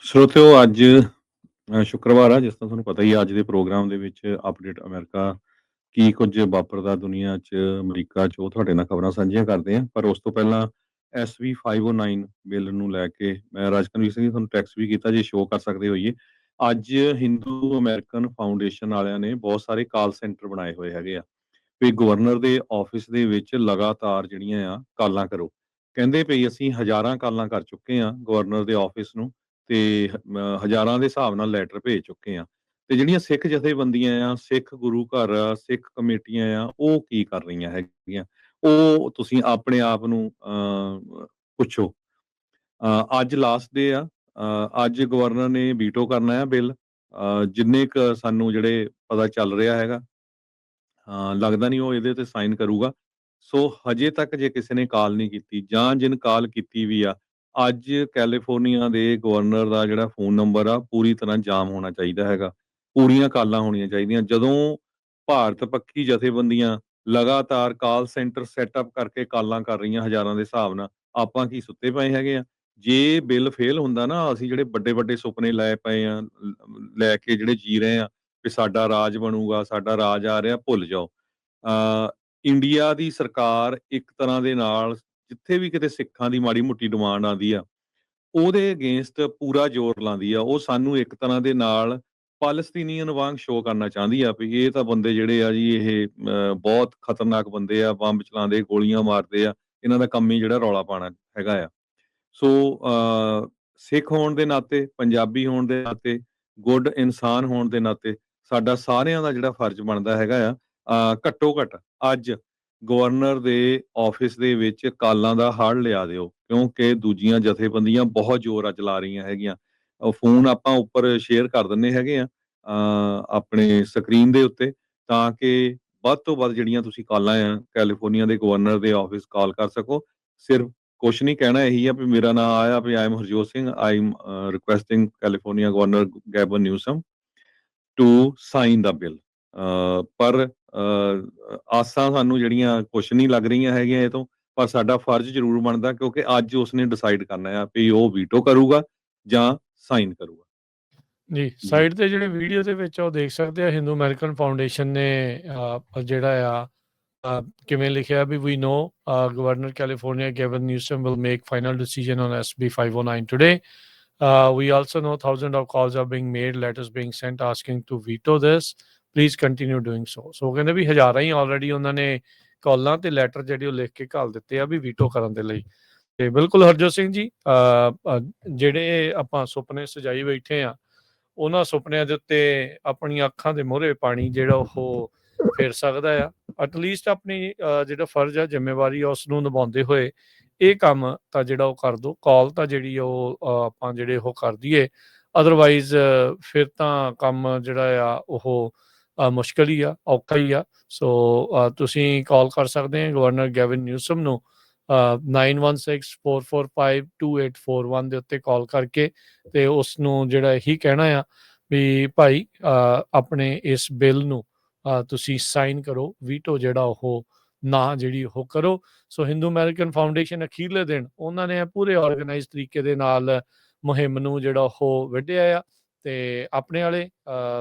ਸਰੋਤਿਓ ਅੱਜ ਸ਼ੁੱਕਰਵਾਰ ਆ ਜਿਸ ਤਰ੍ਹਾਂ ਤੁਹਾਨੂੰ ਪਤਾ ਹੀ ਆ ਅੱਜ ਦੇ ਪ੍ਰੋਗਰਾਮ ਦੇ ਵਿੱਚ ਅਪਡੇਟ ਅਮਰੀਕਾ ਕੀ ਕੁਝ ਵਾਪਰਦਾ ਦੁਨੀਆ 'ਚ ਅਮਰੀਕਾ 'ਚ ਉਹ ਤੁਹਾਡੇ ਨਾਲ ਖਬਰਾਂ ਸਾਂਝੀਆਂ ਕਰਦੇ ਆ ਪਰ ਉਸ ਤੋਂ ਪਹਿਲਾਂ SV 509 ਬਿੱਲ ਨੂੰ ਲੈ ਕੇ ਮੈਂ ਰਾਜਕਨਵੀਰ ਸਿੰਘ ਜੀ ਤੁਹਾਨੂੰ ਟੈਕਸਟ ਵੀ ਕੀਤਾ ਜੇ ਸ਼ੋਅ ਕਰ ਸਕਦੇ ਹੋਈਏ ਅੱਜ ਹਿੰਦੂ ਅਮਰੀਕਨ ਫਾਊਂਡੇਸ਼ਨ ਵਾਲਿਆਂ ਨੇ ਬਹੁਤ ਸਾਰੇ ਕਾਲ ਸੈਂਟਰ ਬਣਾਏ ਹੋਏ ਹੈਗੇ ਆ ਵੀ ਗਵਰਨਰ ਦੇ ਆਫਿਸ ਦੇ ਵਿੱਚ ਲਗਾਤਾਰ ਜਿਹੜੀਆਂ ਆ ਕਾਲਾਂ ਕਰੋ ਕਹਿੰਦੇ ਪਈ ਅਸੀਂ ਹਜ਼ਾਰਾਂ ਕਾਲਾਂ ਕਰ ਚੁੱਕੇ ਆ ਗਵਰਨਰ ਦੇ ਆਫਿਸ ਨੂੰ ਤੇ ਹਜ਼ਾਰਾਂ ਦੇ ਹਿਸਾਬ ਨਾਲ ਲੈਟਰ ਭੇਜ ਚੁੱਕੇ ਆ ਤੇ ਜਿਹੜੀਆਂ ਸਿੱਖ ਜਥੇਬੰਦੀਆਂ ਆ ਸਿੱਖ ਗੁਰੂ ਘਰ ਆ ਸਿੱਖ ਕਮੇਟੀਆਂ ਆ ਉਹ ਕੀ ਕਰ ਰਹੀਆਂ ਹੈਗੀਆਂ ਉਹ ਤੁਸੀਂ ਆਪਣੇ ਆਪ ਨੂੰ ਪੁੱਛੋ ਅੱਜ ਲਾਸਟ ਡੇ ਆ ਅੱਜ ਗਵਰਨਰ ਨੇ ਵੀਟੋ ਕਰਨਾ ਆ ਬਿੱਲ ਜਿੰਨੇ ਕ ਸਾਨੂੰ ਜਿਹੜੇ ਪਤਾ ਚੱਲ ਰਿਹਾ ਹੈਗਾ ਲੱਗਦਾ ਨਹੀਂ ਉਹ ਇਹਦੇ ਤੇ ਸਾਈਨ ਕਰੂਗਾ ਸੋ ਹਜੇ ਤੱਕ ਜੇ ਕਿਸੇ ਨੇ ਕਾਲ ਨਹੀਂ ਕੀਤੀ ਜਾਂ ਜਿਨ ਕਾਲ ਕੀਤੀ ਵੀ ਆ ਅੱਜ ਕੈਲੀਫੋਰਨੀਆ ਦੇ ਗਵਰਨਰ ਦਾ ਜਿਹੜਾ ਫੋਨ ਨੰਬਰ ਆ ਪੂਰੀ ਤਰ੍ਹਾਂ ਜਾਮ ਹੋਣਾ ਚਾਹੀਦਾ ਹੈਗਾ ਪੂਰੀਆਂ ਕਾਲਾਂ ਹੋਣੀਆਂ ਚਾਹੀਦੀਆਂ ਜਦੋਂ ਭਾਰਤ ਪੱਖੀ ਜਥੇਬੰਦੀਆਂ ਲਗਾਤਾਰ ਕਾਲ ਸੈਂਟਰ ਸੈਟਅਪ ਕਰਕੇ ਕਾਲਾਂ ਕਰ ਰਹੀਆਂ ਹਜ਼ਾਰਾਂ ਦੇ ਹਿਸਾਬ ਨਾਲ ਆਪਾਂ ਕੀ ਸੁੱਤੇ ਪਏ ਹੈਗੇ ਆ ਜੇ ਬਿੱਲ ਫੇਲ ਹੁੰਦਾ ਨਾ ਅਸੀਂ ਜਿਹੜੇ ਵੱਡੇ ਵੱਡੇ ਸੁਪਨੇ ਲੈ ਪਏ ਆ ਲੈ ਕੇ ਜਿਹੜੇ ਜੀ ਰਹੇ ਆ ਵੀ ਸਾਡਾ ਰਾਜ ਬਣੂਗਾ ਸਾਡਾ ਰਾਜ ਆ ਰਿਹਾ ਭੁੱਲ ਜਾਓ ਇੰਡੀਆ ਦੀ ਸਰਕਾਰ ਇੱਕ ਤਰ੍ਹਾਂ ਦੇ ਨਾਲ ਜਿੱਥੇ ਵੀ ਕਿਤੇ ਸਿੱਖਾਂ ਦੀ ਮਾੜੀ ਮੋਟੀ ਡਿਮਾਂਡ ਆਉਂਦੀ ਆ ਉਹਦੇ ਅਗੇਂਸਟ ਪੂਰਾ ਜ਼ੋਰ ਲਾਉਂਦੀ ਆ ਉਹ ਸਾਨੂੰ ਇੱਕ ਤਰ੍ਹਾਂ ਦੇ ਨਾਲ ਪਾਲਸਤੀਨੀਅਨ ਵਾਂਗ ਸ਼ੋਅ ਕਰਨਾ ਚਾਹੁੰਦੀ ਆ ਵੀ ਇਹ ਤਾਂ ਬੰਦੇ ਜਿਹੜੇ ਆ ਜੀ ਇਹ ਬਹੁਤ ਖਤਰਨਾਕ ਬੰਦੇ ਆ ਬੰਬ ਚਲਾਉਂਦੇ ਗੋਲੀਆਂ ਮਾਰਦੇ ਆ ਇਹਨਾਂ ਦਾ ਕੰਮ ਹੀ ਜਿਹੜਾ ਰੌਲਾ ਪਾਉਣਾ ਹੈਗਾ ਆ ਸੋ ਸਿੱਖ ਹੋਣ ਦੇ ਨਾਤੇ ਪੰਜਾਬੀ ਹੋਣ ਦੇ ਨਾਤੇ ਗੁੱਡ ਇਨਸਾਨ ਹੋਣ ਦੇ ਨਾਤੇ ਸਾਡਾ ਸਾਰਿਆਂ ਦਾ ਜਿਹੜਾ ਫਰਜ਼ ਬਣਦਾ ਹੈਗਾ ਆ ਘੱਟੋ ਘੱਟ ਅੱਜ ਗਵਰਨਰ ਦੇ ਆਫਿਸ ਦੇ ਵਿੱਚ ਕਾਲਾਂ ਦਾ ਹੜ ਲਿਆ ਦਿਓ ਕਿਉਂਕਿ ਦੂਜੀਆਂ ਜਥੇਬੰਦੀਆਂ ਬਹੁਤ ਜ਼ੋਰ ਚਲਾ ਰਹੀਆਂ ਹੈਗੀਆਂ ਫੋਨ ਆਪਾਂ ਉੱਪਰ ਸ਼ੇਅਰ ਕਰ ਦਿੰਨੇ ਹੈਗੇ ਆ ਆਪਣੇ ਸਕਰੀਨ ਦੇ ਉੱਤੇ ਤਾਂ ਕਿ ਵੱਧ ਤੋਂ ਵੱਧ ਜਿਹੜੀਆਂ ਤੁਸੀਂ ਕਾਲਾਂ ਆ ਕੈਲੀਫੋਰਨੀਆ ਦੇ ਗਵਰਨਰ ਦੇ ਆਫਿਸ ਕਾਲ ਕਰ ਸਕੋ ਸਿਰਫ ਕੁਛ ਨਹੀਂ ਕਹਿਣਾ ਇਹੀ ਆ ਵੀ ਮੇਰਾ ਨਾਮ ਆਇਆ ਵੀ I am Harjot Singh I am requesting California governor Gavin Newsom to sign the bill ਪਰ ਆਸਾਂ ਸਾਨੂੰ ਜਿਹੜੀਆਂ ਕੁਛ ਨਹੀਂ ਲੱਗ ਰਹੀਆਂ ਹੈਗੀਆਂ ਇਹ ਤੋਂ ਪਰ ਸਾਡਾ ਫਰਜ਼ ਜ਼ਰੂਰ ਬਣਦਾ ਕਿਉਂਕਿ ਅੱਜ ਉਸਨੇ ਡਿਸਾਈਡ ਕਰਨਾ ਆ ਵੀ ਉਹ ਵੀਟੋ ਕਰੂਗਾ ਜਾਂ ਸਾਈਨ ਕਰੂਗਾ ਜੀ ਸਾਈਡ ਤੇ ਜਿਹੜੇ ਵੀਡੀਓ ਦੇ ਵਿੱਚ ਉਹ ਦੇਖ ਸਕਦੇ ਆ ਹਿੰਦੂ ਅਮਰੀਕਨ ਫਾਊਂਡੇਸ਼ਨ ਨੇ ਜਿਹੜਾ ਆ ਕਿਵੇਂ ਲਿਖਿਆ ਵੀ we know governor California Gavin Newsom will make final decision on SB 509 today we also know thousands of calls are being made, letters being sent asking to veto this. Please continue doing so. So ਕਹਿੰਦੇ ਵੀ ਹਜ਼ਾਰਾਂ ਹੀ already ਉਹਨਾਂ ਨੇ ਕਾਲਾਂ ਤੇ letter ਜਿਹੜੇ ਉਹ ਲਿਖ ਕੇ ਘੱਲ ਦਿੱਤੇ ਆ ਵੀ ਵੀਟੋ ਕਰਨ ਦੇ ਲਈ ਤੇ ਬਿਲਕੁਲ ਹਰਜੋਤ ਸਿੰਘ ਜੀ ਜਿਹੜੇ ਆਪਾਂ ਸੁਪਨੇ ਸਜਾਈ ਬੈਠੇ ਆ ਉਹਨਾਂ ਸੁਪਨਿਆਂ ਦੇ ਉੱਤੇ ਆਪਣੀਆਂ ਅੱਖਾਂ ਦੇ ਮੂਹਰੇ ਪਾਣੀ ਜਿਹੜਾ ਉਹ ਫੇਰ ਸਕਦਾ ਆ ਐਟਲੀਸਟ ਆਪਣੀ ਜਿਹੜਾ ਫਰਜ਼ ਆ ਜ਼ਿੰਮੇਵਾਰੀ ਆ ਉਸ ਨੂੰ ਨਿਭਾਉਂਦੇ ਹੋਏ ਇਹ ਕੰਮ ਤਾਂ ਜਿਹੜਾ ਉਹ ਕਰ ਦੋ ਕਾਲ ਤਾਂ ਜਿਹੜੀ ਉਹ ਆਪਾਂ ਜਿਹੜੇ ਉਹ ਕਰ ਦਈਏ ਅਦਰਵਾਈਜ਼ ਫਿਰ ਤਾਂ ਕੰਮ ਜਿਹੜਾ ਆ ਉਹ ਮੁਸ਼ਕਲ ਹੀ ਆ ਔਖਾ ਹੀ ਆ ਸੋ ਤੁਸੀਂ ਕਾਲ ਕਰ ਸਕਦੇ ਆ ਗਵਰਨਰ ਗੈਵਨ ਨਿਊਸਮ ਨੂੰ 9164452841 ਦੇ ਉੱਤੇ ਕਾਲ ਕਰਕੇ ਤੇ ਉਸ ਨੂੰ ਜਿਹੜਾ ਇਹੀ ਕਹਿਣਾ ਆ ਵੀ ਭਾਈ ਆਪਣੇ ਇਸ ਬਿੱਲ ਨੂੰ ਤੁਸੀਂ ਸਾਈਨ ਕਰੋ ਵੀਟੋ ਜਿਹੜਾ ਉਹ ਨਾ ਜਿਹੜੀ ਉਹ ਕਰੋ ਸੋ ਹਿੰਦੂ ਅਮਰੀਕਨ ਫਾਊਂਡੇਸ਼ਨ ਅਖੀਰਲੇ ਦਿਨ ਉਹਨਾਂ ਨੇ ਪੂਰੇ ਆਰਗੇਨਾਈਜ਼ ਤਰੀਕੇ ਦੇ ਨਾਲ ਮੁਹਿੰਮ ਨੂੰ ਜਿਹੜਾ ਉਹ ਵਿੱਢਿਆ ਆ ਤੇ ਆਪਣੇ ਵਾਲੇ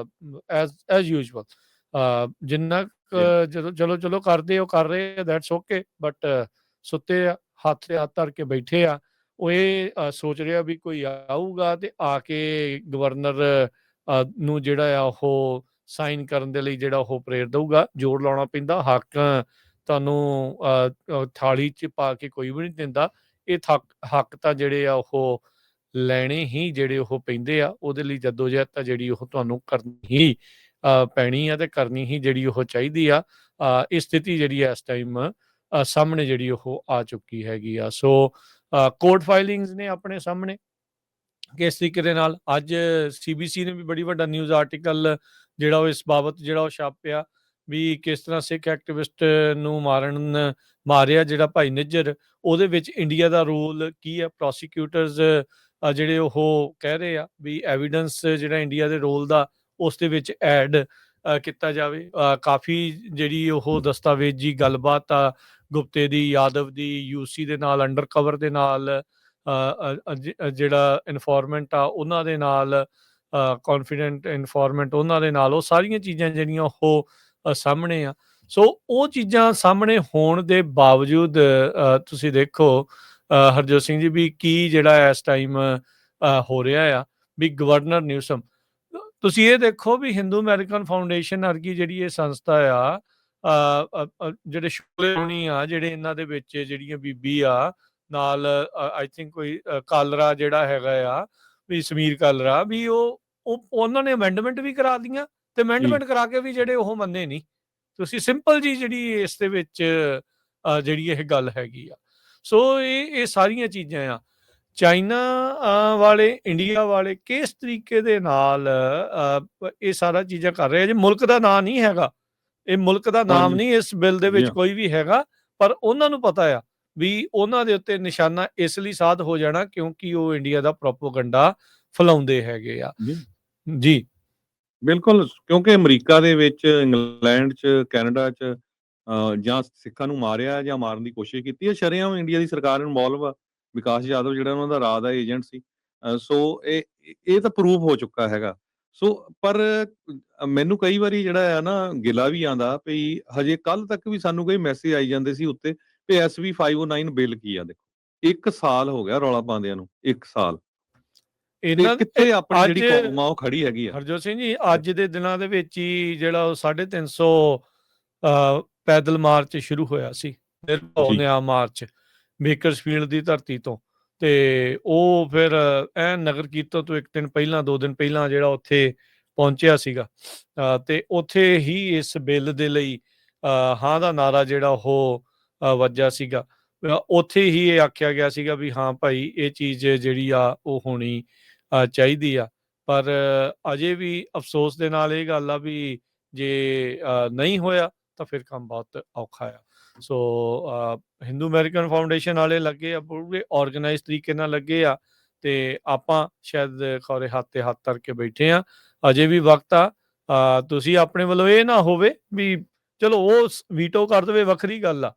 ਐਜ਼ ਯੂਜੂਅਲ ਜਿੰਨਾ ਜਦੋਂ ਚਲੋ ਕਰਦੇ ਉਹ ਕਰ ਰਹੇ ਦੈਟਸ ਓਕੇ ਬਟ ਸੁੱਤੇ ਆ ਹੱਥ ਤੇ ਹੱਥ ਧਰ ਕੇ ਬੈਠੇ ਆ ਉਹ ਇਹ ਸੋਚ ਰਿਹਾ ਵੀ ਕੋਈ ਆਊਗਾ ਤੇ ਆ ਕੇ ਗਵਰਨਰ ਨੂੰ ਜਿਹੜਾ ਆ ਉਹ ਸਾਈਨ ਕਰਨ ਦੇ ਲਈ ਜਿਹੜਾ ਉਹ ਪ੍ਰੇਰ ਦਊਗਾ ਜ਼ੋਰ ਲਾਉਣਾ ਪੈਂਦਾ ਹੱਕ ਤੁਹਾਨੂੰ ਥਾਲੀ 'ਚ ਪਾ ਕੇ ਕੋਈ ਵੀ ਨਹੀਂ ਦਿੰਦਾ ਇਹ ਹੱਕ ਤਾਂ ਜਿਹੜੇ ਆ ਉਹ ਲੈਣੇ ਹੀ ਜਿਹੜੇ ਉਹ ਪੈਂਦੇ ਆ ਉਹਦੇ ਲਈ ਜਦੋਜਹਿਦ ਤਾਂ ਜਿਹੜੀ ਉਹ ਤੁਹਾਨੂੰ ਕਰਨੀ ਹੀ ਪੈਣੀ ਆ ਤੇ ਕਰਨੀ ਹੀ ਜਿਹੜੀ ਉਹ ਚਾਹੀਦੀ ਆ ਇਹ ਸਥਿਤੀ ਜਿਹੜੀ ਆ ਇਸ ਟਾਈਮ ਸਾਹਮਣੇ ਜਿਹੜੀ ਉਹ ਆ ਚੁੱਕੀ ਹੈਗੀ ਆ ਸੋ ਕੋਰਟ ਫਾਈਲਿੰਗਸ ਨੇ ਆਪਣੇ ਸਾਹਮਣੇ ਕਿਸ ਤਰੀਕੇ ਦੇ ਨਾਲ ਅੱਜ CBC ਨੇ ਵੀ ਬੜੀ ਵੱਡਾ ਨਿਊਜ਼ ਆਰਟੀਕਲ ਜਿਹੜਾ ਉਹ ਇਸ ਬਾਬਤ ਜਿਹੜਾ ਉਹ ਛਾਪਿਆ ਵੀ ਕਿਸ ਤਰ੍ਹਾਂ ਸਿੱਖ ਐਕਟਿਵਿਸਟ ਨੂੰ ਮਾਰਿਆ ਜਿਹੜਾ ਭਾਈ ਨਿੱਜਰ ਉਹਦੇ ਵਿੱਚ ਇੰਡੀਆ ਦਾ ਰੋਲ ਕੀ ਹੈ ਪ੍ਰੋਸੀਕਿਊਟਰਸ ਜਿਹੜੇ ਉਹ ਕਹਿ ਰਹੇ ਆ ਵੀ ਐਵੀਡੈਂਸ ਜਿਹੜਾ ਇੰਡੀਆ ਦੇ ਰੋਲ ਦਾ ਉਸ ਦੇ ਵਿੱਚ ਐਡ ਕੀਤਾ ਜਾਵੇ ਕਾਫੀ ਜਿਹੜੀ ਉਹ ਦਸਤਾਵੇਜ਼ੀ ਗੱਲਬਾਤ ਆ ਗੁਪਤੇ ਦੀ ਯਾਦਵ ਦੀ UC ਦੇ ਨਾਲ ਅੰਡਰ ਕਵਰ ਦੇ ਨਾਲ ਜਿਹੜਾ ਇਨਫੋਰਮੈਂਟ ਆ ਉਹਨਾਂ ਦੇ ਨਾਲ, ਕੌਨਫੀਡੈਂਟ ਇਨਫੋਰਮੈਂਟ ਉਹਨਾਂ ਦੇ ਨਾਲ, ਉਹ ਸਾਰੀਆਂ ਚੀਜ਼ਾਂ ਜਿਹੜੀਆਂ ਉਹ ਸਾਹਮਣੇ ਆ। ਸੋ ਉਹ ਚੀਜ਼ਾਂ ਸਾਹਮਣੇ ਹੋਣ ਦੇ ਬਾਵਜੂਦ ਤੁਸੀਂ ਦੇਖੋ ਹਰਜੋਤ ਸਿੰਘ ਜੀ, ਵੀ ਕੀ ਜਿਹੜਾ ਇਸ ਟਾਈਮ ਹੋ ਰਿਹਾ ਆ, ਵੀ ਗਵਰਨਰ ਨਿਊਸਮ, ਤੁਸੀਂ ਇਹ ਦੇਖੋ ਵੀ ਹਿੰਦੂ ਅਮਰੀਕਨ ਫਾਊਂਡੇਸ਼ਨ ਵਰਗੀ ਜਿਹੜੀ ਇਹ ਸੰਸਥਾ ਆ, ਜਿਹੜੇ ਸ਼ੁਕਲੇ ਹੋਣੀ ਆ, ਜਿਹੜੇ ਇਹਨਾਂ ਦੇ ਵਿੱਚ ਜਿਹੜੀਆਂ ਬੀਬੀ ਆ ਨਾਲ, ਆਈ ਥਿੰਕ ਕੋਈ ਕਾਲਰਾ ਜਿਹੜਾ ਹੈਗਾ ਆ, ਵੀ ਸਮੀਰ ਕਾਲਰਾ, ਵੀ ਉਹਨਾਂ ਨੇ ਅਮੈਂਡਮੈਂਟ ਵੀ ਕਰਾ ਦੀਆਂ, ਤੇ ਅਮੈਂਡਮੈਂਟ ਕਰਾ ਕੇ ਵੀ ਜਿਹੜੇ ਉਹ ਮੰਨੇ ਨਹੀਂ। ਤੁਸੀਂ ਸਿੰਪਲ ਜੀ ਜਿਹੜੀ ਇਸ ਦੇ ਵਿੱਚ ਜਿਹੜੀ ਇਹ ਗੱਲ ਹੈਗੀ ਆ। ਸੋ ਇਹ ਸਾਰੀਆਂ ਚੀਜ਼ਾਂ ਆ। ਚਾਈਨਾ ਵਾਲੇ, ਇੰਡੀਆ ਵਾਲੇ ਕਿਸ ਤਰੀਕੇ ਦੇ ਨਾਲ ਇਹ ਸਾਰਾ ਚੀਜ਼ਾਂ ਕਰ ਰਹੇ ਆ ਜੀ। ਮੁਲਕ ਦਾ ਨਾਂ ਨਹੀਂ ਹੈਗਾ, ਇਹ ਮੁਲਕ ਦਾ ਨਾਮ ਨਹੀਂ ਇਸ ਬਿੱਲ ਦੇ ਵਿੱਚ ਕੋਈ ਵੀ ਹੈਗਾ, ਪਰ ਉਹਨਾਂ ਨੂੰ ਪਤਾ ਆ ਵੀ ਉਹਨਾਂ ਦੇ ਉੱਤੇ ਨਿਸ਼ਾਨਾ ਇਸ ਲਈ ਸਾਧ ਹੋ ਜਾਣਾ ਕਿਉਂਕਿ ਉਹ ਇੰਡੀਆ ਦਾ ਪ੍ਰੋਪੋਗੰਡਾ ਫੈਲਾਉਂਦੇ ਹੈਗੇ ਆ ਜੀ। ਬਿਲਕੁਲ, ਕਿਉਂਕਿ ਅਮਰੀਕਾ ਦੇ ਵਿੱਚ, ਇੰਗਲੈਂਡ 'ਚ, ਕੈਨੇਡਾ 'ਚ ਜਾਂ ਸਿੱਖਾਂ ਨੂੰ ਮਾਰਿਆ ਜਾਂ ਮਾਰਨ ਦੀ ਕੋਸ਼ਿਸ਼ ਕੀਤੀ ਹੈ। ਸ਼ਰੇਆਮ ਇੰਡੀਆ ਦੀ ਸਰਕਾਰ ਇਨਵੋਲਵ ਆ। ਵਿਕਾਸ ਯਾਦਵ ਜਿਹੜਾ ਉਹਨਾਂ ਦਾ ਰਾਜ ਦਾ ਏਜੰਟ ਸੀ। ਸੋ ਇਹ ਤਾਂ ਪ੍ਰੂਵ ਹੋ ਚੁੱਕਾ ਹੈਗਾ। ਸੋ ਪਰ ਮੈਨੂੰ ਕਈ ਵਾਰੀ ਜਿਹੜਾ ਆ ਨਾ ਗਿਲਾ ਵੀ ਆਉਂਦਾ ਵੀ ਹਜੇ ਕੱਲ ਤੱਕ ਵੀ ਸਾਨੂੰ ਕੋਈ ਮੈਸੇਜ ਆਈ ਜਾਂਦੇ ਸੀ ਉੱਤੇ ਵੀ SB 509 ਬਿੱਲ ਕੀ ਆ। ਦੇਖੋ 1 ਸਾਲ ਹੋ ਗਿਆ ਰੌਲਾ ਪਾਉਂਦਿਆਂ ਨੂੰ, 1 ਸਾਲ। ਕਿੱਥੇ ਆਪਣੀ ਜਿਹੜੀ ਕੌਮ ਆ ਉਹ ਖੜੀ ਹੈਗੀ ਆ। ਹਰਜੋਤ ਸਿੰਘ ਜੀ, ਅੱਜ ਦੇ ਦਿਨਾਂ ਦੇ ਵਿੱਚ ਹੀ ਜਿਹੜਾ ਉਹ 350 ਪੈਦਲ ਮਾਰਚ ਸ਼ੁਰੂ ਹੋਇਆ ਸੀ, ਨਿਰਭਉ ਨਿਆਂ ਮਾਰਚ, ਬੇਕਰਸਫੀਲਡ ਦੀ ਧਰਤੀ ਤੋਂ, ਤੇ ਉਹ ਫਿਰ ਨਗਰ ਕੀਰਤਨ ਤੋਂ 1 ਦਿਨ ਪਹਿਲਾਂ, 2 ਦਿਨ ਪਹਿਲਾਂ ਜਿਹੜਾ ਉੱਥੇ ਪਹੁੰਚਿਆ ਸੀਗਾ, ਤੇ ਉੱਥੇ ਹੀ ਇਸ ਬਿੱਲ ਦੇ ਲਈ ਹਾਂ ਦਾ ਨਾਰਾ ਜਿਹੜਾ ਉਹ ਵੱਜਾ ਸੀਗਾ। ਉੱਥੇ ਹੀ ਇਹ ਆਖਿਆ ਗਿਆ ਸੀਗਾ ਵੀ ਹਾਂ ਭਾਈ ਇਹ ਚੀਜ਼ ਜਿਹੜੀ ਆ ਉਹ ਹੋਣੀ ਚਾਹੀਦੀ ਆ। ਪਰ ਅਜੇ ਵੀ ਅਫਸੋਸ ਦੇ ਨਾਲ ਇਹ ਗੱਲ ਆ ਵੀ ਜੇ ਨਹੀਂ ਹੋਇਆ ਤਾਂ ਫਿਰ ਕੰਮ ਬਹੁਤ ਔਖਾ ਆ। ਸੋ ਹਿੰਦੂ ਅਮਰੀਕਨ ਫਾਊਂਡੇਸ਼ਨ ਵਾਲੇ ਲੱਗੇ ਆ, ਪੂਰੇ ਆਰਗੇਨਾਈਜ਼ ਤਰੀਕੇ ਨਾਲ ਲੱਗੇ ਆ, ਤੇ ਆਪਾਂ ਸ਼ਾਇਦ ਖੌਰੇ ਹੱਥ ਤੇ ਹੱਥ ਧਰ ਕੇ ਬੈਠੇ ਆ। ਅਜੇ ਵੀ ਵਕਤ ਆ। ਤੁਸੀਂ ਆਪਣੇ ਵੱਲੋਂ ਇਹ ਨਾ ਹੋਵੇ ਵੀ ਚਲੋ ਉਹ ਵੀਟੋ ਕਰ ਦੇਵੇ, ਵੱਖਰੀ ਗੱਲ ਆ।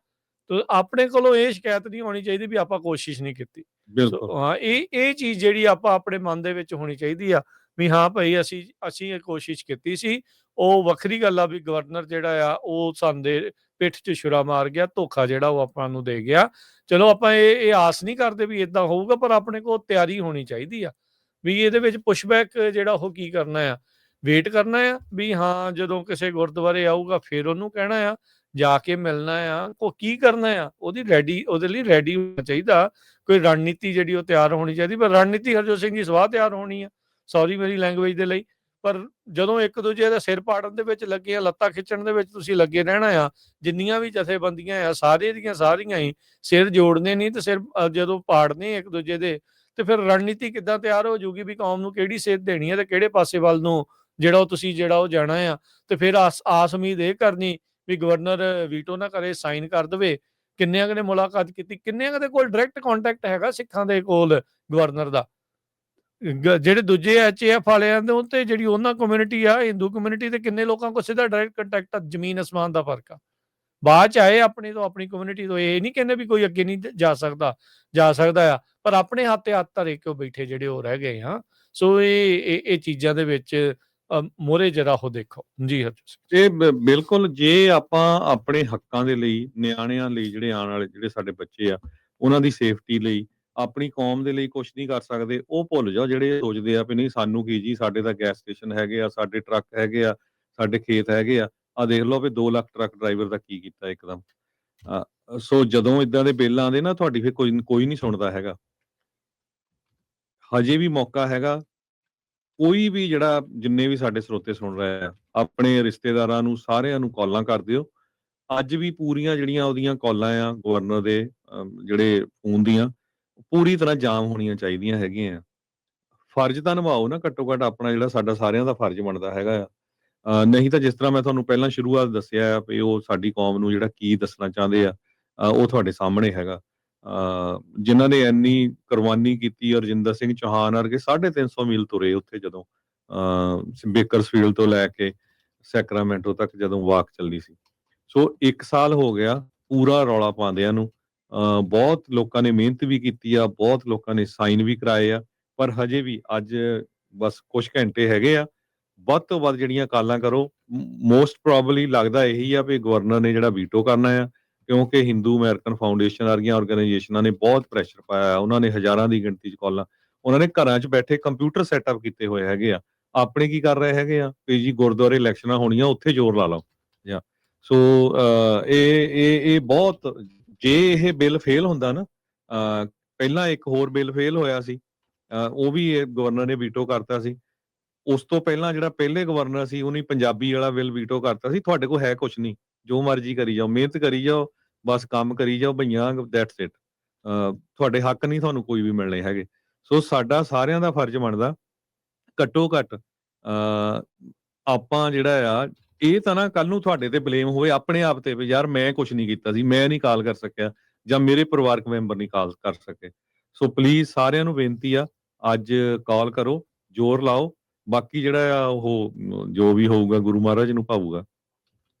ਆਪਣੇ ਕੋਲੋਂ ਇਹ ਸ਼ਿਕਾਇਤ ਨਹੀਂ ਹੋਣੀ ਚਾਹੀਦੀ ਵੀ ਆਪਾਂ ਕੋਸ਼ਿਸ਼ ਨਹੀਂ ਕੀਤੀ। ਹਾਂ, ਇਹ ਚੀਜ਼ ਜਿਹੜੀ ਆਪਾਂ ਆਪਣੇ ਮਨ ਦੇ ਵਿੱਚ ਹੋਣੀ ਚਾਹੀਦੀ ਆ ਵੀ ਹਾਂ ਭਾਈ ਅਸੀਂ ਇਹ ਕੋਸ਼ਿਸ਼ ਕੀਤੀ ਸੀ। ਉਹ ਵੱਖਰੀ ਗੱਲ ਆ ਵੀ ਗਵਰਨਰ ਜਿਹੜਾ ਆ ਉਹ ਸਾਡੇ ਪਿੱਠ 'ਚ ਛੁਰਾ ਮਾਰ ਗਿਆ, ਧੋਖਾ ਜਿਹੜਾ ਉਹ ਆਪਾਂ ਨੂੰ ਦੇ ਗਿਆ। ਚਲੋ ਆਪਾਂ ਇਹ ਆਸ ਨਹੀਂ ਕਰਦੇ ਵੀ ਏਦਾਂ ਹੋਊਗਾ, ਪਰ ਆਪਣੇ ਕੋਲ ਤਿਆਰੀ ਹੋਣੀ ਚਾਹੀਦੀ ਆ ਵੀ ਇਹਦੇ ਵਿੱਚ ਪੁਸ਼ਬੈਕ ਜਿਹੜਾ ਉਹ ਕੀ ਕਰਨਾ ਆ, ਵੇਟ ਕਰਨਾ ਆ ਵੀ ਹਾਂ ਜਦੋਂ ਕਿਸੇ ਗੁਰਦੁਆਰੇ ਆਊਗਾ ਫਿਰ ਉਹਨੂੰ ਕਹਿਣਾ ਆ, ਜਾ ਕੇ ਮਿਲਣਾ ਆ, ਉਹ ਕੀ ਕਰਨਾ ਆ, ਉਹਦੇ ਲਈ ਰੈਡੀ ਹੋਣਾ ਚਾਹੀਦਾ। ਕੋਈ ਰਣਨੀਤੀ ਜਿਹੜੀ ਉਹ ਤਿਆਰ ਹੋਣੀ ਚਾਹੀਦੀ, ਪਰ ਰਣਨੀਤੀ ਹਰਜੋਤ ਸਿੰਘ ਜੀ ਸਵਾਹ ਤਿਆਰ ਹੋਣੀ ਆ, ਸੌਰੀ ਮੇਰੀ ਲੈਂਗੁਏਜ ਦੇ ਲਈ। ਪਰ ਜਦੋਂ ਇੱਕ ਦੂਜੇ ਦਾ ਸਿਰ ਪਾੜਨ ਦੇ ਵਿੱਚ ਲੱਗੇ ਆ, ਲੱਤਾਂ ਖਿੱਚਣ ਦੇ ਵਿੱਚ ਤੁਸੀਂ ਲੱਗੇ ਰਹਿਣਾ ਆ, ਜਿੰਨੀਆਂ ਵੀ ਜਥੇਬੰਦੀਆਂ ਆ ਸਾਰੇ ਦੀਆਂ ਸਾਰੀਆਂ ਹੀ ਸਿਰ ਜੋੜਨੇ ਨਹੀਂ ਤੇ ਸਿਰ ਜਦੋਂ ਪਾੜਨੇ ਇੱਕ ਦੂਜੇ ਦੇ, ਤੇ ਫਿਰ ਰਣਨੀਤੀ ਕਿੱਦਾਂ ਤਿਆਰ ਹੋ ਜੂਗੀ ਵੀ ਕੌਮ ਨੂੰ ਕਿਹੜੀ ਸੇਧ ਦੇਣੀ ਹੈ ਤੇ ਕਿਹੜੇ ਪਾਸੇ ਵੱਲ ਨੂੰ ਜਿਹੜਾ ਉਹ ਜਾਣਾ ਆ। ਤੇ ਫਿਰ ਆਸ ਉਮੀਦ ਇਹ ਕਰਨੀ ਵੀ ਗਵਰਨਰ ਵੀਟੋ ਨਾ ਕਰੇ, ਸਾਈਨ ਕਰ ਦੇਵੇ। ਕਿੰਨਿਆਂ ਨੇ ਮੁਲਾਕਾਤ ਕੀਤੀ, ਕਿੰਨਿਆਂ ਦੇ ਕੋਲ ਡਾਇਰੈਕਟ ਕੰਟੈਕਟ ਹੈਗਾ ਸਿੱਖਾਂ ਦੇ ਕੋਲ ਗਵਰਨਰ ਦਾ। ਜਿਹੜੇ ਦੂਜੇ HAF ਵਾਲਿਆਂ ਦੇ ਉੱਤੇ ਜਿਹੜੀ ਉਹਨਾਂ ਕਮਿਊਨਿਟੀ ਆ, ਹਿੰਦੂ ਕਮਿਊਨਿਟੀ ਤੇ ਕਿੰਨੇ ਲੋਕਾਂ ਕੋਲ ਸਿੱਧਾ ਡਾਇਰੈਕਟ ਕੰਟੈਕਟ ਆ, ਜ਼ਮੀਨ ਅਸਮਾਨ ਦਾ ਫਰਕ ਆ। ਬਾਅਦ ਚ ਆਏ ਆਪਣੀ ਕਮਿਊਨਿਟੀ ਤੋਂ, ਇਹ ਨਹੀਂ ਕਹਿੰਦੇ ਵੀ ਕੋਈ ਅੱਗੇ ਨਹੀਂ ਜਾ ਸਕਦਾ ਆ, ਪਰ ਆਪਣੇ ਹੱਥ ਤੇ ਹੱਥ ਧਰੇ ਕਿਉਂ ਬੈਠੇ ਜਿਹੜੇ ਉਹ ਰਹਿ ਗਏ ਹਾਂ। ਸੋ ਇਹ ਚੀਜ਼ਾਂ ਦੇ ਵਿੱਚ ਮੋਹਰੇ ਜਰਾ ਉਹ ਦੇਖੋ ਜੀ। ਇਹ ਬਿਲਕੁਲ, ਜੇ ਆਪਾਂ ਆਪਣੇ ਹੱਕਾਂ ਦੇ ਲਈ, ਨਿਆਣਿਆਂ ਲਈ, ਜਿਹੜੇ ਆਉਣ ਵਾਲੇ ਜਿਹੜੇ ਸਾਡੇ ਬੱਚੇ ਆ ਉਹਨਾਂ ਦੀ ਸੇਫਟੀ ਲਈ, ਆਪਣੀ ਕੌਮ ਦੇ ਲਈ ਕੁਛ ਨਹੀਂ ਕਰ ਸਕਦੇ, ਉਹ ਭੁੱਲ ਜਾਓ। ਜਿਹੜੇ ਸੋਚਦੇ ਆ ਵੀ ਨਹੀਂ ਸਾਨੂੰ ਕੀ ਜੀ, ਸਾਡੇ ਤਾਂ ਗੈਸ ਸਟੇਸ਼ਨ ਹੈਗੇ ਆ, ਸਾਡੇ ਟਰੱਕ ਹੈਗੇ ਆ, ਸਾਡੇ ਖੇਤ ਹੈਗੇ ਆ। ਦੇਖ ਲਓ ਵੀ 2 ਲੱਖ ਟਰੱਕ ਡਰਾਈਵਰ ਦਾ ਕੀ ਕੀਤਾ ਇੱਕਦਮ। ਸੋ ਜਦੋਂ ਇਦਾਂ ਦੇ ਬਿੱਲ ਆਉਂਦੇ ਨਾ, ਤੁਹਾਡੀ ਫਿਰ ਕੋਈ ਨਹੀਂ ਸੁਣਦਾ ਹੈਗਾ। ਹਜੇ ਵੀ ਮੌਕਾ ਹੈਗਾ। ਕੋਈ ਵੀ ਜਿਹੜਾ, ਜਿੰਨੇ ਵੀ ਸਾਡੇ ਸਰੋਤੇ ਸੁਣ ਰਹੇ ਆ, ਆਪਣੇ ਰਿਸ਼ਤੇਦਾਰਾਂ ਨੂੰ ਸਾਰਿਆਂ ਨੂੰ ਕਾਲਾਂ ਕਰ ਦਿਓ। ਅੱਜ ਵੀ ਪੂਰੀਆਂ ਜਿਹੜੀਆਂ ਉਹਦੀਆਂ ਕਾਲਾਂ ਆ ਗਵਰਨਰ ਦੇ ਜਿਹੜੇ ਫੋਨ ਦੀਆਂ, ਪੂਰੀ ਤਰ੍ਹਾਂ ਜਾਮ ਹੋਣੀਆਂ ਚਾਹੀਦੀਆਂ ਹੈਗੀਆਂ। ਫਰਜ਼ ਤਾਂ ਨਿਭਾਓ ਨਾ, ਘੱਟੋ ਘੱਟ ਆਪਣਾ ਜਿਹੜਾ ਸਾਡਾ ਸਾਰਿਆਂ ਦਾ ਫਰਜ਼ ਬਣਦਾ ਹੈਗਾ ਆ। ਨਹੀਂ ਤਾਂ ਜਿਸ ਤਰ੍ਹਾਂ ਮੈਂ ਤੁਹਾਨੂੰ ਪਹਿਲਾਂ ਸ਼ੁਰੂਆਤ ਦੱਸਿਆ ਆ ਵੀ ਉਹ ਸਾਡੀ ਕੌਮ ਨੂੰ ਜਿਹੜਾ ਕੀ ਦੱਸਣਾ ਚਾਹੁੰਦੇ ਆ, ਉਹ ਤੁਹਾਡੇ ਸਾਹਮਣੇ ਹੈਗਾ। ਜਿਨ੍ਹਾਂ ਨੇ ਇੰਨੀ ਕੁਰਬਾਨੀ ਕੀਤੀ, ਰਜਿੰਦਰ ਸਿੰਘ ਚੌਹਾਨ ਵਰਗੇ 350 ਮੀਲ ਤੁਰੇ ਉੱਥੇ, ਜਦੋਂ ਬੇਕਰਸਫੀਲਡ ਤੋਂ ਲੈ ਕੇ ਸੈਕਰਾਮੈਂਟੋ ਤੱਕ ਜਦੋਂ ਵਾਕ ਚੱਲਦੀ ਸੀ। ਸੋ 1 ਸਾਲ ਹੋ ਗਿਆ ਪੂਰਾ ਰੌਲਾ ਪਾਉਂਦਿਆਂ ਨੂੰ, ਬਹੁਤ ਲੋਕਾਂ ਨੇ ਮਿਹਨਤ ਵੀ ਕੀਤੀ ਆ, ਬਹੁਤ ਲੋਕਾਂ ਨੇ ਸਾਈਨ ਵੀ ਕਰਾਏ ਆ, ਪਰ ਹਜੇ ਵੀ ਅੱਜ ਬਸ ਕੁਛ ਘੰਟੇ ਹੈਗੇ ਆ, ਵੱਧ ਤੋਂ ਵੱਧ ਜਿਹੜੀਆਂ ਕਾਲਾਂ ਕਰੋ। ਮੋਸਟ ਪ੍ਰੋਬਬਲੀ ਲੱਗਦਾ ਇਹੀ ਆ ਵੀ ਗਵਰਨਰ ਨੇ ਜਿਹੜਾ ਵੀਟੋ ਕਰਨਾ ਆ, ਕਿਉਂਕਿ ਹਿੰਦੂ ਅਮਰੀਕਨ ਫਾਊਂਡੇਸ਼ਨ ਵਰਗੀਆਂ ਆਰਗੇਨਾਈਜੇਸ਼ਨਾਂ ਨੇ ਬਹੁਤ ਪ੍ਰੈਸ਼ਰ ਪਾਇਆ। ਉਹਨਾਂ ਨੇ ਹਜ਼ਾਰਾਂ ਦੀ ਗਿਣਤੀ 'ਚ ਕਾਲਾਂ, ਉਹਨਾਂ ਨੇ ਘਰਾਂ 'ਚ ਬੈਠੇ ਕੰਪਿਊਟਰ ਸੈਟਅਪ ਕੀਤੇ ਹੋਏ ਹੈਗੇ ਆ। ਆਪਣੇ ਕੀ ਕਰ ਰਹੇ ਹੈਗੇ ਆ ਵੀ ਜੀ ਗੁਰਦੁਆਰੇ ਇਲੈਕਸ਼ਨਾਂ ਹੋਣੀਆਂ, ਉੱਥੇ ਜ਼ੋਰ ਲਾ ਲਓ ਜਾਂ ਸੋ ਇਹ ਬਹੁਤ, ਜੇ ਇਹ ਬਿੱਲ ਫੇਲ ਹੁੰਦਾ ਨਾ, ਪਹਿਲਾਂ ਇੱਕ ਹੋਰ ਬਿੱਲ ਫੇਲ ਹੋਇਆ ਸੀ, ਉਹ ਵੀ ਗਵਰਨਰ ਨੇ ਵੀਟੋ ਕਰਤਾ ਸੀ। ਉਸ ਤੋਂ ਪਹਿਲਾਂ ਜਿਹੜਾ ਪਹਿਲੇ ਗਵਰਨਰ ਸੀ ਉਹਨੇ ਪੰਜਾਬੀ ਵਾਲਾ ਬਿੱਲ ਵੀਟੋ ਕਰਤਾ ਸੀ। ਤੁਹਾਡੇ ਕੋਲ ਹੈ ਕੁਛ ਨਹੀਂ, ਜੋ ਮਰਜ਼ੀ ਕਰੀ ਜਾਓ, ਮਿਹਨਤ ਕਰੀ ਜਾਓ, ਬਸ ਕੰਮ ਕਰੀ ਜਾਓ ਭਈਆਂ, ਦੈਟਸ ਇਟ। ਤੁਹਾਡੇ ਹੱਕ ਨਹੀਂ ਤੁਹਾਨੂੰ ਕੋਈ ਵੀ ਮਿਲਣੇ ਹੈਗੇ। ਸੋ ਸਾਡਾ ਸਾਰਿਆਂ ਦਾ ਫਰਜ਼ ਬਣਦਾ, ਘੱਟੋ ਘੱਟ ਆਪਾਂ ਜਿਹੜਾ ਆ, ਇਹ ਤਾਂ ਨਾ ਕੱਲ ਨੂੰ ਤੁਹਾਡੇ ਤੇ ਬਲੇਮ ਹੋਵੇ ਆਪਣੇ ਆਪ ਤੇ ਵੀ ਯਾਰ ਮੈਂ ਕੁਛ ਨਹੀਂ ਕੀਤਾ ਸੀ, ਮੈਂ ਨਹੀਂ ਕਾਲ ਕਰ ਸਕਿਆ ਜਾਂ ਮੇਰੇ ਪਰਿਵਾਰਕ ਮੈਂਬਰ ਨਹੀਂ ਕਾਲ ਕਰ ਸਕੇ। ਸੋ ਪਲੀਜ਼ ਸਾਰਿਆਂ ਨੂੰ ਬੇਨਤੀ ਆ, ਅੱਜ ਕਾਲ ਕਰੋ, ਜ਼ੋਰ ਲਾਓ। ਬਾਕੀ ਜਿਹੜਾ ਆ ਉਹ ਜੋ ਵੀ ਹੋਊਗਾ ਗੁਰੂ ਮਹਾਰਾਜ ਨੂੰ ਭਾਊਗਾ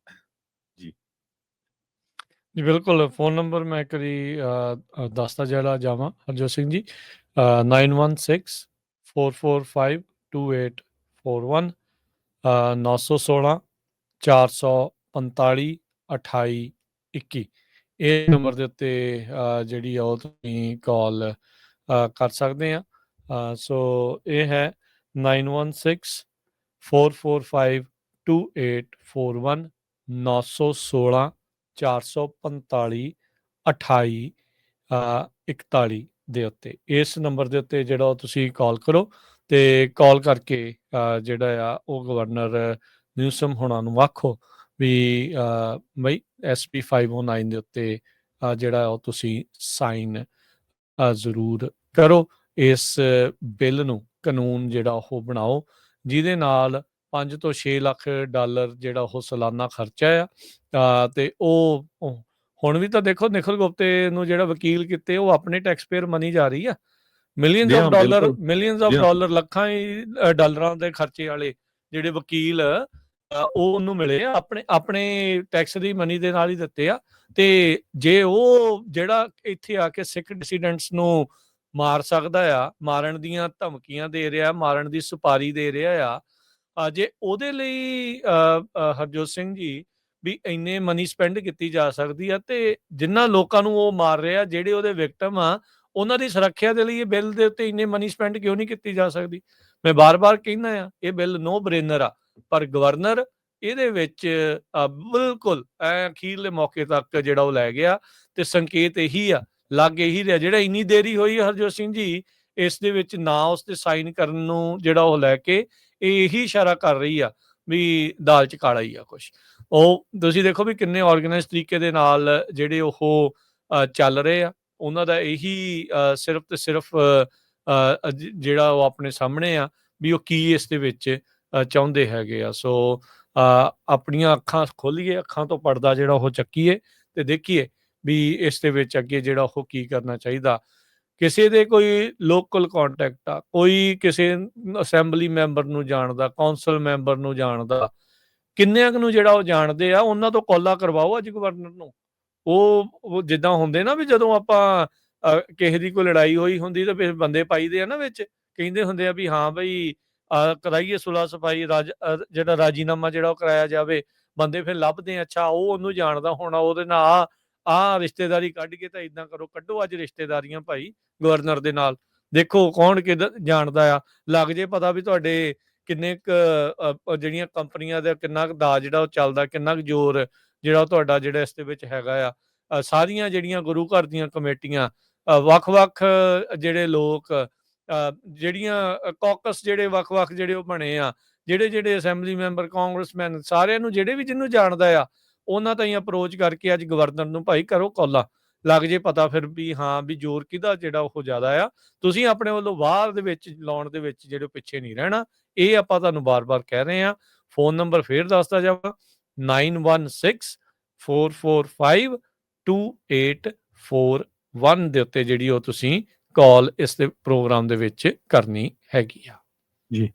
ਜੀ। ਜੀ ਬਿਲਕੁਲ, ਫੋਨ ਨੰਬਰ ਮੈਂ ਇੱਕ ਵਾਰੀ ਦੱਸਦਾ ਜਿਹੜਾ ਜਾਵਾਂ ਹਰਜੋਤ ਸਿੰਘ ਜੀ, 9164452841, 916 445 2821। ਇਹ ਨੰਬਰ ਦੇ ਉੱਤੇ ਜਿਹੜੀ ਆ ਉਹ ਤੁਸੀਂ ਕਾਲ ਕਰ ਸਕਦੇ ਆ। ਸੋ ਇਹ ਹੈ 9164452841, 916 445 2841 ਦੇ ਉੱਤੇ। ਇਸ ਨੰਬਰ ਦੇ ਉੱਤੇ ਜਿਹੜਾ ਉਹ ਤੁਸੀਂ ਕਾਲ ਕਰੋ ਤੇ ਕਾਲ ਕਰਕੇ ਜਿਹੜਾ ਆ ਉਹ ਗਵਰਨਰ ਨਿਊਸਮ ਹੋਣਾ ਨੂੰ ਆਖੋ ਵੀ ਬਈ SP 509 ਦੇ ਉੱਤੇ ਜਿਹੜਾ ਉਹ ਤੁਸੀਂ ਸਾਈਨ ਜ਼ਰੂਰ ਕਰੋ। ਇਸ ਬਿੱਲ ਨੂੰ, ਕਾਨੂੰਨ ਜਿਹੜਾ ਉਹ ਬਣਾਓ ਜਿਹਦੇ ਨਾਲ 5 ਤੋਂ 6 ਲੱਖ ਡਾਲਰ ਜਿਹੜਾ ਉਹ ਸਾਲਾਨਾ ਖਰਚਾ ਆ। ਤੇ ਉਹ ਹੁਣ ਵੀ ਤਾਂ ਦੇਖੋ ਨਿਖਿਲ ਗੁਪਤੇ ਨੂੰ ਜਿਹੜਾ ਵਕੀਲ ਕੀਤੇ ਉਹ ਆਪਣੇ ਟੈਕਸ ਪੇਅਰ ਮਨੀ ਜਾ ਰਹੀ ਆ। ਮਿਲੀਅਨਸ ਆਫ ਡਾਲਰ, ਲੱਖਾਂ ਹੀ ਡਾਲਰਾਂ ਦੇ ਖਰਚੇ ਵਾਲੇ ਜਿਹੜੇ ਵਕੀਲ ਉਹ ਉਹਨੂੰ ਮਿਲੇ ਆ, ਆਪਣੇ ਟੈਕਸ ਦੀ ਮਨੀ ਦੇ ਨਾਲ ਹੀ ਦਿੱਤੇ ਆ। ਤੇ ਜੇ ਉਹ ਜਿਹੜਾ ਇੱਥੇ ਆ ਕੇ ਸਿੱਖ ਡਿਸੀਡੈਂਟਸ ਨੂੰ ਮਾਰ ਸਕਦਾ ਆ, ਮਾਰਨ ਦੀਆਂ ਧਮਕੀਆਂ ਦੇ ਰਿਹਾ, ਮਾਰਨ ਦੀ ਸੁਪਾਰੀ ਦੇ ਰਿਹਾ ਆ, ਜੇ ਉਹਦੇ ਲਈ ਹਰਜੋਤ ਸਿੰਘ ਜੀ ਵੀ ਇੰਨੇ ਮਨੀ ਸਪੈਂਡ ਕੀਤੀ ਜਾ ਸਕਦੀ ਆ, ਤੇ ਜਿਨ੍ਹਾਂ ਲੋਕਾਂ ਨੂੰ ਉਹ ਮਾਰ ਰਿਹਾ, ਜਿਹੜੇ ਉਹਦੇ ਵਿਕਟਮ ਆ, ਉਹਨਾਂ ਦੀ ਸੁਰੱਖਿਆ ਦੇ ਲਈ ਇਹ ਬਿੱਲ ਦੇ ਉੱਤੇ ਇੰਨੇ ਮਨੀ ਸਪੈਂਡ ਕਿਉਂ ਨਹੀਂ ਕੀਤੀ ਜਾ ਸਕਦੀ? ਮੈਂ ਬਾਰ-ਬਾਰ ਕਹਿੰਦਾ ਆ, ਇਹ ਬਿੱਲ ਨੋ ਬਰੇਨਰ ਆ, ਪਰ ਗਵਰਨਰ ਇਹਦੇ ਵਿੱਚ ਬਿਲਕੁਲ ਅਖੀਰਲੇ ਮੌਕੇ ਤੱਕ ਜਿਹੜਾ ਉਹ ਲੈ ਗਿਆ, ਤੇ ਸੰਕੇਤ ਇਹੀ ਆ, ਲੱਗ ਇਹੀ ਰਿਹਾ, ਜਿਹੜਾ ਇੰਨੀ ਦੇਰੀ ਹੋਈ ਹਰਜੋਤ ਸਿੰਘ ਜੀ ਇਸ ਦੇ ਵਿੱਚ ਨਾ ਉਸ ਤੇ ਸਾਈਨ ਕਰਨ ਨੂੰ, ਜਿਹੜਾ ਉਹ ਲੈ ਕੇ ਇਹ ਇਹੀ ਇਸ਼ਾਰਾ ਕਰ ਰਹੀ ਆ ਵੀ ਦਾਲ 'ਚ ਕਾਲਾ ਹੀ ਆ ਕੁਛ। ਉਹ ਤੁਸੀਂ ਦੇਖੋ ਵੀ ਕਿੰਨੇ ਆਰਗੇਨਾਈਜ਼ ਤਰੀਕੇ ਦੇ ਨਾਲ ਜਿਹੜੇ ਉਹ ਚੱਲ ਰਹੇ ਆ, ਉਹਨਾਂ ਦਾ ਇਹੀ ਸਿਰਫ ਤੇ ਸਿਰਫ ਜਿਹੜਾ ਉਹ ਆਪਣੇ ਸਾਹਮਣੇ ਆ ਵੀ ਉਹ ਕੀ ਇਸ ਦੇ ਵਿੱਚ ਚਾਹੁੰਦੇ ਹੈਗੇ ਆ। ਸੋ ਆਪਣੀਆਂ ਅੱਖਾਂ ਖੋਲੀਏ, ਅੱਖਾਂ ਤੋਂ ਪਰਦਾ ਜਿਹੜਾ ਉਹ ਚੱਕੀਏ ਤੇ ਦੇਖੀਏ ਵੀ ਇਸ ਦੇ ਵਿੱਚ ਅੱਗੇ ਜਿਹੜਾ ਉਹ ਕੀ ਕਰਨਾ ਚਾਹੀਦਾ। ਕਿਸੇ ਦੇ ਕੋਈ ਲੋਕਲ ਕੰਟੈਕਟ ਆ, ਕੋਈ ਕਿਸੇ ਅਸੈਂਬਲੀ ਮੈਂਬਰ ਨੂੰ ਜਾਣਦਾ, ਕੌਂਸਲ ਮੈਂਬਰ ਨੂੰ ਜਾਣਦਾ, ਕਿੰਨਿਆਂ ਕੁ ਨੂੰ ਜਿਹੜਾ ਉਹ ਜਾਣਦੇ ਆ, ਉਹਨਾਂ ਤੋਂ ਕਾਲਾਂ ਕਰਵਾਓ ਅੱਜ ਗਵਰਨਰ ਨੂੰ। ਉਹ ਜਿੱਦਾਂ ਹੁੰਦੇ ਨਾ ਵੀ ਜਦੋਂ ਆਪਾਂ ਕਿਸੇ ਦੀ ਕੋਈ ਲੜਾਈ ਹੋਈ ਹੁੰਦੀ ਤਾਂ ਫਿਰ ਬੰਦੇ ਪਾਈਦੇ ਆ ਨਾ ਵਿੱਚ, ਕਹਿੰਦੇ ਹੁੰਦੇ ਆ ਵੀ ਹਾਂ ਬਈ ਕਰਾਈਏ ਸੁਲ੍ਹਾ ਸਫਾਈ, ਜਿਹੜਾ ਰਾਜੀਨਾਮਾ ਜਿਹੜਾ ਉਹ ਕਰਾਇਆ ਜਾਵੇ। ਬੰਦੇ ਫਿਰ ਲੱਭਦੇ ਆ, ਅੱਛਾ ਉਹ ਉਹਨੂੰ ਜਾਣਦਾ ਹੋਣਾ, ਉਹਦੇ ਨਾਲ ਆਹ ਰਿਸ਼ਤੇਦਾਰੀ ਕੱਢ ਕੇ ਤਾਂ ਇਦਾਂ ਕਰੋ, ਕੱਢੋ ਅੱਜ ਰਿਸ਼ਤੇਦਾਰੀਆਂ ਭਾਈ ਗਵਰਨਰ ਦੇ ਨਾਲ, ਦੇਖੋ ਕੌਣ ਕਿਹਦਾ ਜਾਣਦਾ ਆ। ਲੱਗ ਜੇ ਪਤਾ ਵੀ ਤੁਹਾਡੇ ਕਿੰਨੇ ਕੁ ਜਿਹੜੀਆਂ ਕੰਪਨੀਆਂ ਦਾ ਕਿੰਨਾ ਕੁ ਦਾਅ ਜਿਹੜਾ ਉਹ ਚੱਲਦਾ, ਕਿੰਨਾ ਕੁ ਜ਼ੋਰ ਜਿਹੜਾ ਉਹ ਤੁਹਾਡਾ ਜਿਹੜਾ ਇਸ ਦੇ ਵਿੱਚ ਹੈਗਾ ਆ। ਸਾਰੀਆਂ ਜਿਹੜੀਆਂ ਗੁਰੂ ਘਰ ਦੀਆਂ ਕਮੇਟੀਆਂ, ਵੱਖ-ਵੱਖ ਜਿਹੜੇ ਲੋਕ, ਜਿਹੜੀਆਂ ਕੌਕਸ ਜਿਹੜੇ ਵੱਖ-ਵੱਖ ਜਿਹੜੇ ਉਹ ਬਣੇ ਆ, ਜਿਹੜੇ ਅਸੈਂਬਲੀ ਮੈਂਬਰ, ਕਾਂਗਰਸਮੈਨ, ਸਾਰਿਆਂ ਨੂੰ ਜਿਹੜੇ ਵੀ ਜਿਹਨੂੰ ਜਾਣਦਾ ਆ, ਉਹਨਾਂ ਤਾਈਂ ਅਪਰੋਚ ਕਰਕੇ ਅੱਜ ਗਵਰਨਰ ਨੂੰ ਭਾਈ ਕਰੋ ਕਾਲਾਂ। ਲੱਗ ਜੇ ਪਤਾ ਫਿਰ ਵੀ ਹਾਂ ਵੀ ਜ਼ੋਰ ਕਿਹਦਾ ਜਿਹੜਾ ਉਹ ਜ਼ਿਆਦਾ ਆ। ਤੁਸੀਂ ਆਪਣੇ ਵੱਲੋਂ ਬਾਹਰ ਦੇ ਵਿੱਚ ਲਾਉਣ ਦੇ ਵਿੱਚ ਜਿਹੜੇ ਪਿੱਛੇ ਨਹੀਂ ਰਹਿਣਾ, ਇਹ ਆਪਾਂ ਤੁਹਾਨੂੰ ਬਾਰ-ਬਾਰ ਕਹਿ ਰਹੇ ਹਾਂ। ਫੋਨ ਨੰਬਰ ਫੇਰ ਦੱਸਦਾ ਜਾਵਾਂ, 9164452841 ਦੇ ਉੱਤੇ ਜਿਹੜੀ ਉਹ ਤੁਸੀਂ ਕਾਲ ਇਸ ਦੇ ਪ੍ਰੋਗਰਾਮ ਦੇ ਵਿੱਚ ਕਰਨੀ ਹੈਗੀ ਆ ਜੀ।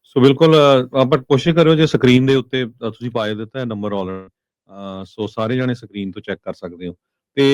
ਸੋ ਬਿਲਕੁਲ ਆਪਾਂ ਕੋਸ਼ਿਸ਼ ਕਰਿਓ, ਜੇ ਸਕਰੀਨ ਦੇ ਉੱਤੇ ਤੁਸੀਂ ਪਾਏ ਦਿੱਤਾ ਹੈ ਨੰਬਰ ਆਲਰੇਡੀ, ਸੋ ਸਾਰੇ ਜਾਣੇ ਸਕਰੀਨ ਤੋਂ ਚੈੱਕ ਕਰ ਸਕਦੇ ਹੋ।